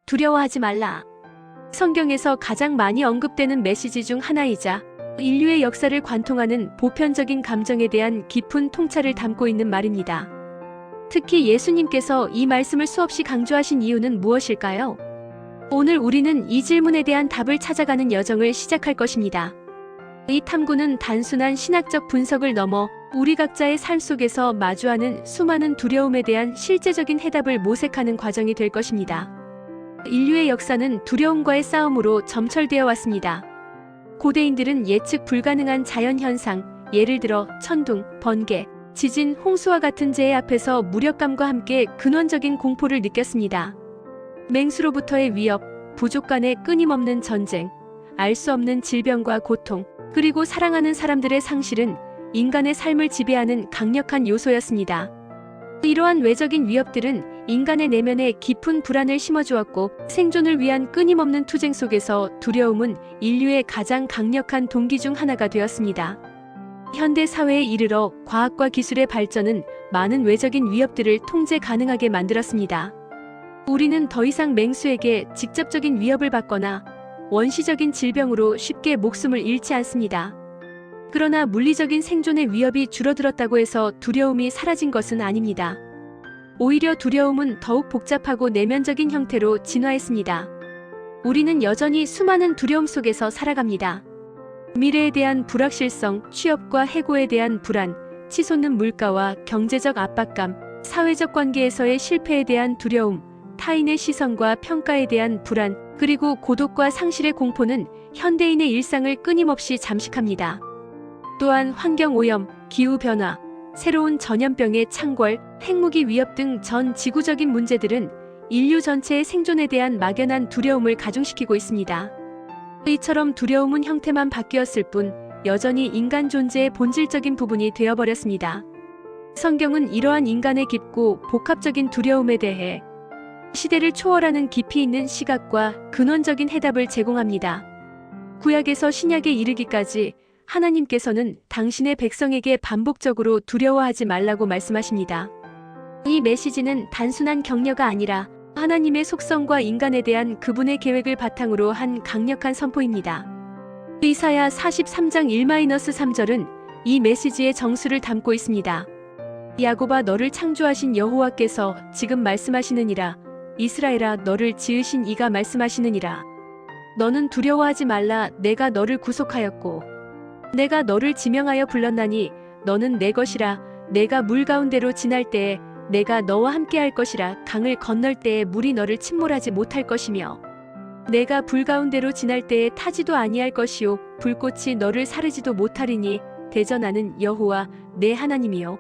두려워하지 말라. 성경에서 가장 많이 언급되는 메시지 중 하나이자 인류의 역사를 관통하는 보편적인 감정에 대한 깊은 통찰을 담고 있는 말입니다. 특히 예수님께서 이 말씀을 수없이 강조하신 이유는 무엇일까요? 오늘 우리는 이 질문에 대한 답을 찾아가는 여정을 시작할 것입니다. 이 탐구는 단순한 신학적 분석을 넘어 우리 각자의 삶 속에서 마주하는 수많은 두려움에 대한 실제적인 해답을 모색하는 과정이 될 것입니다. 인류의 역사는 두려움과의 싸움으로 점철되어 왔습니다. 고대인들은 예측 불가능한 자연현상, 예를 들어 천둥, 번개, 지진, 홍수와 같은 재해 앞에서 무력감과 함께 근원적인 공포를 느꼈습니다. 맹수로부터의 위협, 부족 간의 끊임없는 전쟁, 알 수 없는 질병과 고통, 그리고 사랑하는 사람들의 상실은 인간의 삶을 지배하는 강력한 요소였습니다. 이러한 외적인 위협들은 인간의 내면에 깊은 불안을 심어주었고 생존을 위한 끊임없는 투쟁 속에서 두려움은 인류의 가장 강력한 동기 중 하나가 되었습니다. 현대 사회에 이르러 과학과 기술의 발전은 많은 외적인 위협들을 통제 가능하게 만들었습니다. 우리는 더 이상 맹수에게 직접적인 위협을 받거나 원시적인 질병으로 쉽게 목숨을 잃지 않습니다. 그러나 물리적인 생존의 위협이 줄어들었다고 해서 두려움이 사라진 것은 아닙니다. 오히려 두려움은 더욱 복잡하고 내면적인 형태로 진화했습니다. 우리는 여전히 수많은 두려움 속에서 살아갑니다. 미래에 대한 불확실성, 취업과 해고에 대한 불안, 치솟는 물가와 경제적 압박감, 사회적 관계에서의 실패에 대한 두려움, 타인의 시선과 평가에 대한 불안, 그리고 고독과 상실의 공포는 현대인의 일상을 끊임없이 잠식합니다. 또한 환경오염, 기후변화, 새로운 전염병의 창궐, 핵무기 위협 등 전 지구적인 문제들은 인류 전체의 생존에 대한 막연한 두려움을 가중시키고 있습니다. 이처럼 두려움은 형태만 바뀌었을 뿐 여전히 인간 존재의 본질적인 부분이 되어버렸습니다. 성경은 이러한 인간의 깊고 복합적인 두려움에 대해 시대를 초월하는 깊이 있는 시각과 근원적인 해답을 제공합니다. 구약에서 신약에 이르기까지 하나님께서는 당신의 백성에게 반복적으로 두려워하지 말라고 말씀하십니다. 이 메시지는 단순한 격려가 아니라 하나님의 속성과 인간에 대한 그분의 계획을 바탕으로 한 강력한 선포입니다. 이사야 43장 1-3절은 이 메시지의 정수를 담고 있습니다. 야곱아, 너를 창조하신 여호와께서 지금 말씀하시느니라. 이스라엘아, 너를 지으신 이가 말씀하시느니라. 너는 두려워하지 말라. 내가 너를 구속하였고 내가 너를 지명하여 불렀나니 너는 내 것이라. 내가 물 가운데로 지날 때에 내가 너와 함께 할 것이라. 강을 건널 때에 물이 너를 침몰하지 못할 것이며 내가 불 가운데로 지날 때에 타지도 아니할 것이요 불꽃이 너를 사르지도 못하리니 대저 나는 여호와 내 하나님이요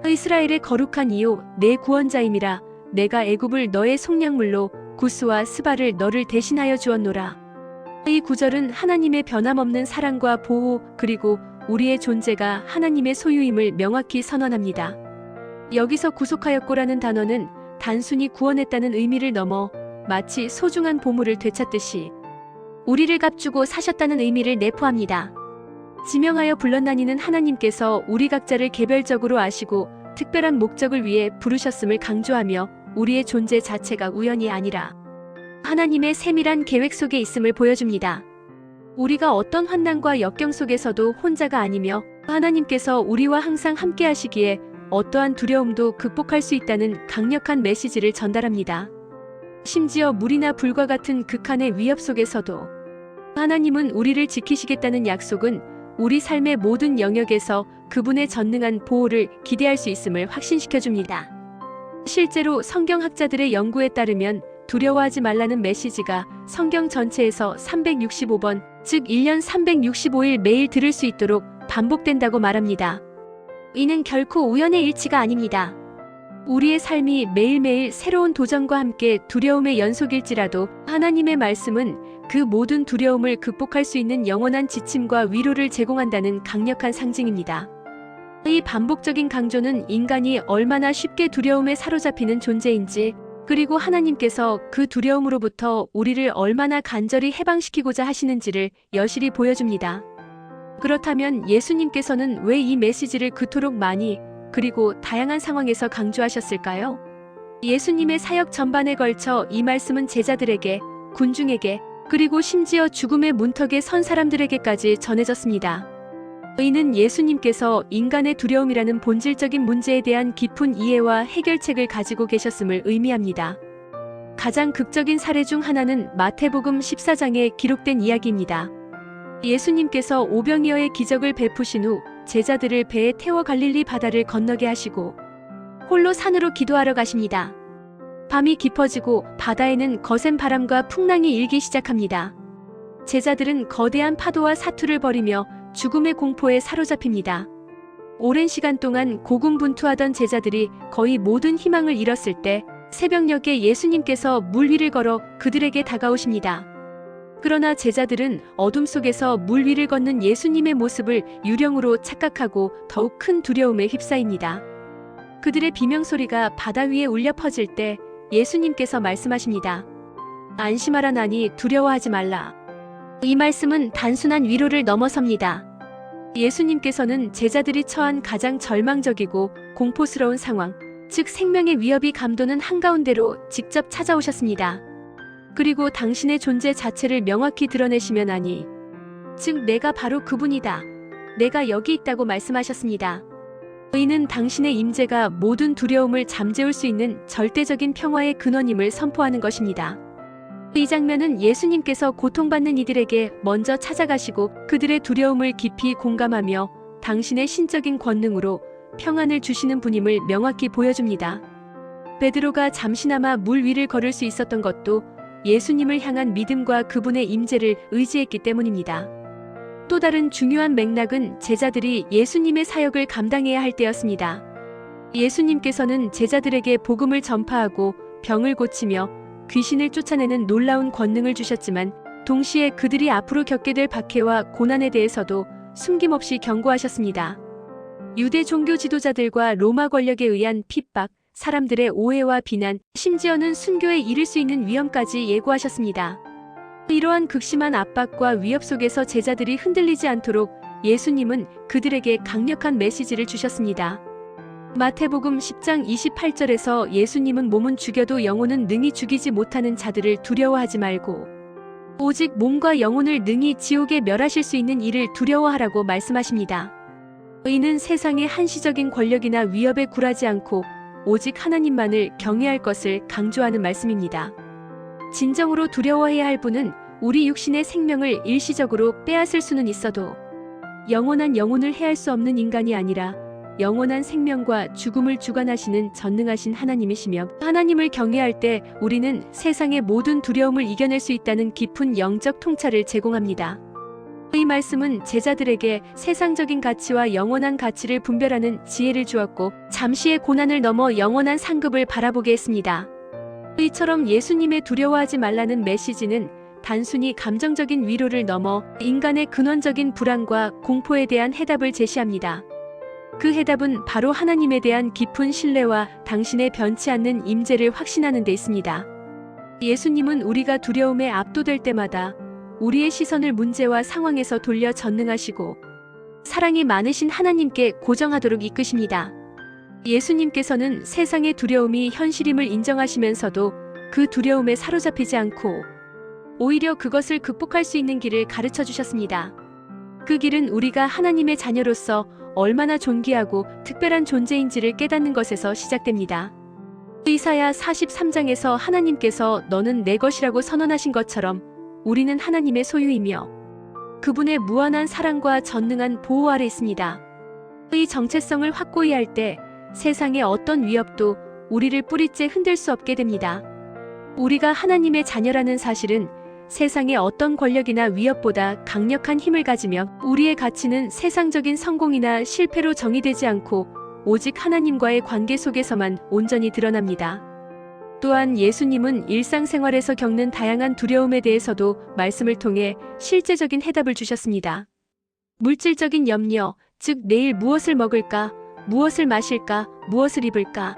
이스라엘의 거룩한 이요 내 구원자임이라. 내가 애굽을 너의 속량물로 구스와 스바를 너를 대신하여 주었노라. 이 구절은 하나님의 변함없는 사랑과 보호, 그리고 우리의 존재가 하나님의 소유임을 명확히 선언합니다. 여기서 구속하였고라는 단어는 단순히 구원했다는 의미를 넘어 마치 소중한 보물을 되찾듯이 우리를 값주고 사셨다는 의미를 내포합니다. 지명하여 불렀나니는 하나님께서 우리 각자를 개별적으로 아시고 특별한 목적을 위해 부르셨음을 강조하며 우리의 존재 자체가 우연이 아니라 하나님의 세밀한 계획 속에 있음을 보여줍니다. 우리가 어떤 환난과 역경 속에서도 혼자가 아니며 하나님께서 우리와 항상 함께 하시기에 어떠한 두려움도 극복할 수 있다는 강력한 메시지를 전달합니다. 심지어 물이나 불과 같은 극한의 위협 속에서도 하나님은 우리를 지키시겠다는 약속은 우리 삶의 모든 영역에서 그분의 전능한 보호를 기대할 수 있음을 확신시켜줍니다. 실제로 성경학자들의 연구에 따르면 두려워하지 말라는 메시지가 성경 전체에서 365번, 즉 1년 365일 매일 들을 수 있도록 반복된다고 말합니다. 이는 결코 우연의 일치가 아닙니다. 우리의 삶이 매일매일 새로운 도전과 함께 두려움의 연속일지라도 하나님의 말씀은 그 모든 두려움을 극복할 수 있는 영원한 지침과 위로를 제공한다는 강력한 상징입니다. 이 반복적인 강조는 인간이 얼마나 쉽게 두려움에 사로잡히는 존재인지, 그리고 하나님께서 그 두려움으로부터 우리를 얼마나 간절히 해방시키고자 하시는지를 여실히 보여줍니다. 그렇다면 예수님께서는 왜 이 메시지를 그토록 많이 그리고 다양한 상황에서 강조하셨을까요? 예수님의 사역 전반에 걸쳐 이 말씀은 제자들에게, 군중에게, 그리고 심지어 죽음의 문턱에 선 사람들에게까지 전해졌습니다. 이는 예수님께서 인간의 두려움이라는 본질적인 문제에 대한 깊은 이해와 해결책을 가지고 계셨음을 의미합니다. 가장 극적인 사례 중 하나는 마태복음 14장에 기록된 이야기입니다. 예수님께서 오병이어의 기적을 베푸신 후 제자들을 배에 태워 갈릴리 바다를 건너게 하시고 홀로 산으로 기도하러 가십니다. 밤이 깊어지고 바다에는 거센 바람과 풍랑이 일기 시작합니다. 제자들은 거대한 파도와 사투를 벌이며 죽음의 공포에 사로잡힙니다. 오랜 시간 동안 고군분투하던 제자들이 거의 모든 희망을 잃었을 때 새벽녘에 예수님께서 물 위를 걸어 그들에게 다가오십니다. 그러나 제자들은 어둠 속에서 물 위를 걷는 예수님의 모습을 유령으로 착각하고 더욱 큰 두려움에 휩싸입니다. 그들의 비명소리가 바다 위에 울려 퍼질 때 예수님께서 말씀하십니다. 안심하라 나니 두려워하지 말라. 이 말씀은 단순한 위로를 넘어섭니다. 예수님께서는 제자들이 처한 가장 절망적이고 공포스러운 상황, 즉 생명의 위협이 감도는 한가운데로 직접 찾아오셨습니다. 그리고 당신의 존재 자체를 명확히 드러내시며 나니, 즉 내가 바로 그분이다. 내가 여기 있다고 말씀하셨습니다. 이는 당신의 임재가 모든 두려움을 잠재울 수 있는 절대적인 평화의 근원임을 선포하는 것입니다. 이 장면은 예수님께서 고통받는 이들에게 먼저 찾아가시고 그들의 두려움을 깊이 공감하며 당신의 신적인 권능으로 평안을 주시는 분임을 명확히 보여줍니다. 베드로가 잠시나마 물 위를 걸을 수 있었던 것도 예수님을 향한 믿음과 그분의 임재를 의지했기 때문입니다. 또 다른 중요한 맥락은 제자들이 예수님의 사역을 감당해야 할 때였습니다. 예수님께서는 제자들에게 복음을 전파하고 병을 고치며 귀신을 쫓아내는 놀라운 권능을 주셨지만 동시에 그들이 앞으로 겪게 될 박해와 고난에 대해서도 숨김없이 경고하셨습니다. 유대 종교 지도자들과 로마 권력에 의한 핍박, 사람들의 오해와 비난, 심지어는 순교에 이를 수 있는 위험까지 예고하셨습니다. 이러한 극심한 압박과 위협 속에서 제자들이 흔들리지 않도록 예수님은 그들에게 강력한 메시지를 주셨습니다. 마태복음 10장 28절에서 예수님은 몸은 죽여도 영혼은 능히 죽이지 못하는 자들을 두려워하지 말고 오직 몸과 영혼을 능히 지옥에 멸하실 수 있는 이를 두려워하라고 말씀하십니다. 이는 세상의 한시적인 권력이나 위협에 굴하지 않고 오직 하나님만을 경외할 것을 강조하는 말씀입니다. 진정으로 두려워해야 할 분은 우리 육신의 생명을 일시적으로 빼앗을 수는 있어도 영원한 영혼을 해할 수 없는 인간이 아니라 영원한 생명과 죽음을 주관하시는 전능하신 하나님이시며, 하나님을 경외할 때 우리는 세상의 모든 두려움을 이겨낼 수 있다는 깊은 영적 통찰을 제공합니다. 이 말씀은 제자들에게 세상적인 가치와 영원한 가치를 분별하는 지혜를 주었고 잠시의 고난을 넘어 영원한 상급을 바라보게 했습니다. 이처럼 예수님의 두려워하지 말라는 메시지는 단순히 감정적인 위로를 넘어 인간의 근원적인 불안과 공포에 대한 해답을 제시합니다. 그 해답은 바로 하나님에 대한 깊은 신뢰와 당신의 변치 않는 임재를 확신하는 데 있습니다. 예수님은 우리가 두려움에 압도될 때마다 우리의 시선을 문제와 상황에서 돌려 전능하시고 사랑이 많으신 하나님께 고정하도록 이끄십니다. 예수님께서는 세상의 두려움이 현실임을 인정하시면서도 그 두려움에 사로잡히지 않고 오히려 그것을 극복할 수 있는 길을 가르쳐 주셨습니다. 그 길은 우리가 하나님의 자녀로서 얼마나 존귀하고 특별한 존재인지를 깨닫는 것에서 시작됩니다. 이사야 43장에서 하나님께서 너는 내 것이라고 선언하신 것처럼 우리는 하나님의 소유이며 그분의 무한한 사랑과 전능한 보호 아래 있습니다. 이 정체성을 확고히 할 때 세상의 어떤 위협도 우리를 뿌리째 흔들 수 없게 됩니다. 우리가 하나님의 자녀라는 사실은 세상의 어떤 권력이나 위협보다 강력한 힘을 가지며 우리의 가치는 세상적인 성공이나 실패로 정의되지 않고 오직 하나님과의 관계 속에서만 온전히 드러납니다. 또한 예수님은 일상생활에서 겪는 다양한 두려움에 대해서도 말씀을 통해 실제적인 해답을 주셨습니다. 물질적인 염려, 즉 내일 무엇을 먹을까, 무엇을 마실까, 무엇을 입을까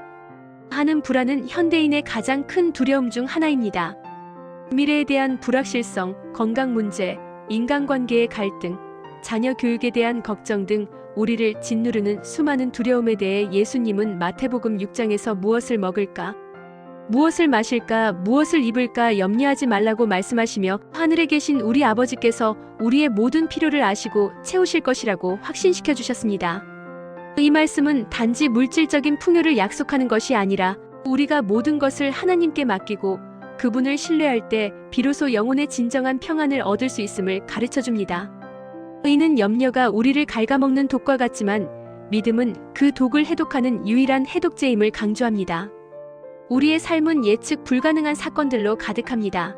하는 불안은 현대인의 가장 큰 두려움 중 하나입니다. 미래에 대한 불확실성, 건강 문제, 인간관계의 갈등, 자녀 교육에 대한 걱정 등 우리를 짓누르는 수많은 두려움에 대해 예수님은 마태복음 6장에서 무엇을 먹을까, 무엇을 마실까, 무엇을 입을까 염려하지 말라고 말씀하시며 하늘에 계신 우리 아버지께서 우리의 모든 필요를 아시고 채우실 것이라고 확신시켜 주셨습니다. 이 말씀은 단지 물질적인 풍요를 약속하는 것이 아니라 우리가 모든 것을 하나님께 맡기고 그분을 신뢰할 때 비로소 영혼의 진정한 평안을 얻을 수 있음을 가르쳐 줍니다. 이는 염려가 우리를 갉아먹는 독과 같지만 믿음은 그 독을 해독하는 유일한 해독제임을 강조합니다. 우리의 삶은 예측 불가능한 사건들로 가득합니다.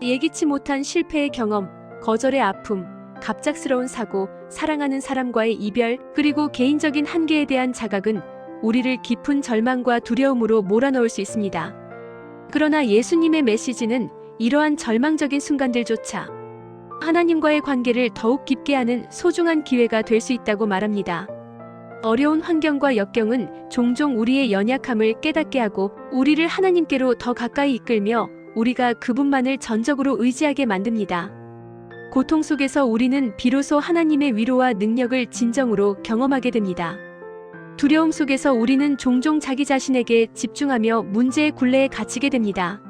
예기치 못한 실패의 경험, 거절의 아픔, 갑작스러운 사고, 사랑하는 사람과의 이별, 그리고 개인적인 한계에 대한 자각은 우리를 깊은 절망과 두려움으로 몰아넣을 수 있습니다. 그러나 예수님의 메시지는 이러한 절망적인 순간들조차 하나님과의 관계를 더욱 깊게 하는 소중한 기회가 될 수 있다고 말합니다. 어려운 환경과 역경은 종종 우리의 연약함을 깨닫게 하고 우리를 하나님께로 더 가까이 이끌며 우리가 그분만을 전적으로 의지하게 만듭니다. 고통 속에서 우리는 비로소 하나님의 위로와 능력을 진정으로 경험하게 됩니다. 두려움 속에서 우리는 종종 자기 자신에게 집중하며 문제의 굴레에 갇히게 됩니다.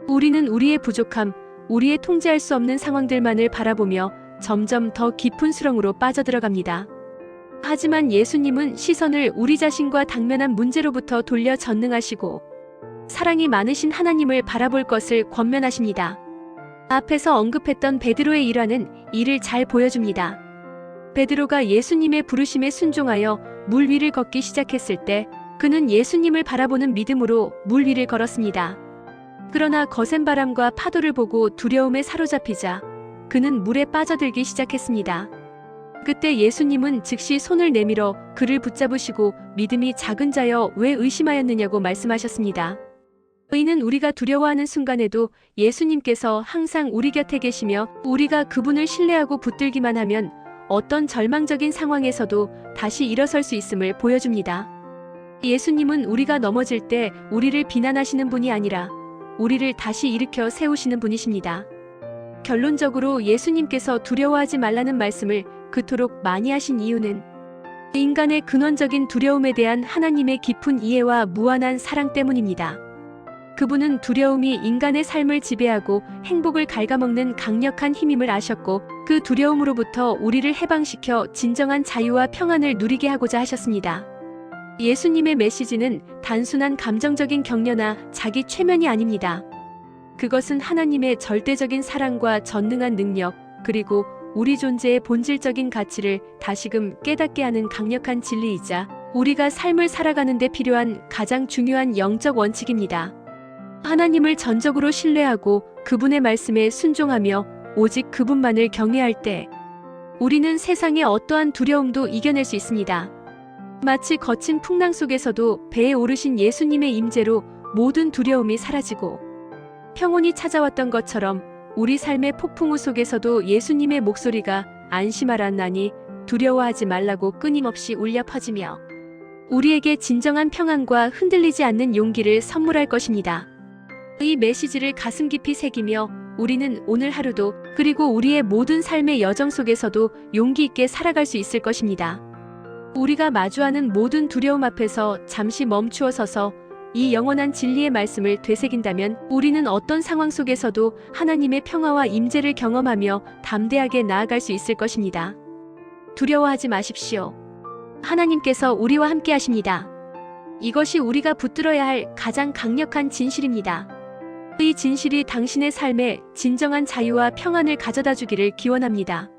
우리는 우리의 부족함, 우리의 통제할 수 없는 상황들만을 바라보며 점점 더 깊은 수렁으로 빠져들어갑니다. 하지만 예수님은 시선을 우리 자신과 당면한 문제로부터 돌려 전능하시고 사랑이 많으신 하나님을 바라볼 것을 권면하십니다. 앞에서 언급했던 베드로의 일화는 이를 잘 보여줍니다. 베드로가 예수님의 부르심에 순종하여 물 위를 걷기 시작했을 때 그는 예수님을 바라보는 믿음으로 물 위를 걸었습니다. 그러나 거센 바람과 파도를 보고 두려움에 사로잡히자 그는 물에 빠져들기 시작했습니다. 그때 예수님은 즉시 손을 내밀어 그를 붙잡으시고 믿음이 작은 자여 왜 의심하였느냐고 말씀하셨습니다. 이는 우리가 두려워하는 순간에도 예수님께서 항상 우리 곁에 계시며 우리가 그분을 신뢰하고 붙들기만 하면 어떤 절망적인 상황에서도 다시 일어설 수 있음을 보여줍니다. 예수님은 우리가 넘어질 때 우리를 비난하시는 분이 아니라 우리를 다시 일으켜 세우시는 분이십니다. 결론적으로 예수님께서 두려워하지 말라는 말씀을 그토록 많이 하신 이유는 인간의 근원적인 두려움에 대한 하나님의 깊은 이해와 무한한 사랑 때문입니다. 그분은 두려움이 인간의 삶을 지배하고 행복을 갉아먹는 강력한 힘임을 아셨고 그 두려움으로부터 우리를 해방시켜 진정한 자유와 평안을 누리게 하고자 하셨습니다. 예수님의 메시지는 단순한 감정적인 격려나 자기 최면이 아닙니다. 그것은 하나님의 절대적인 사랑과 전능한 능력, 그리고 우리 존재의 본질적인 가치를 다시금 깨닫게 하는 강력한 진리이자 우리가 삶을 살아가는 데 필요한 가장 중요한 영적 원칙입니다. 하나님을 전적으로 신뢰하고 그분의 말씀에 순종하며 오직 그분만을 경외할 때 우리는 세상의 어떠한 두려움도 이겨낼 수 있습니다. 마치 거친 풍랑 속에서도 배에 오르신 예수님의 임재로 모든 두려움이 사라지고 평온이 찾아왔던 것처럼 우리 삶의 폭풍우 속에서도 예수님의 목소리가 안심하라 나니 두려워하지 말라고 끊임없이 울려 퍼지며 우리에게 진정한 평안과 흔들리지 않는 용기를 선물할 것입니다. 이 메시지를 가슴 깊이 새기며 우리는 오늘 하루도 그리고 우리의 모든 삶의 여정 속에서도 용기 있게 살아갈 수 있을 것입니다. 우리가 마주하는 모든 두려움 앞에서 잠시 멈추어 서서 이 영원한 진리의 말씀을 되새긴다면 우리는 어떤 상황 속에서도 하나님의 평화와 임재를 경험하며 담대하게 나아갈 수 있을 것입니다. 두려워하지 마십시오. 하나님께서 우리와 함께 하십니다. 이것이 우리가 붙들어야 할 가장 강력한 진실입니다. 이 진실이 당신의 삶에 진정한 자유와 평안을 가져다 주기를 기원합니다.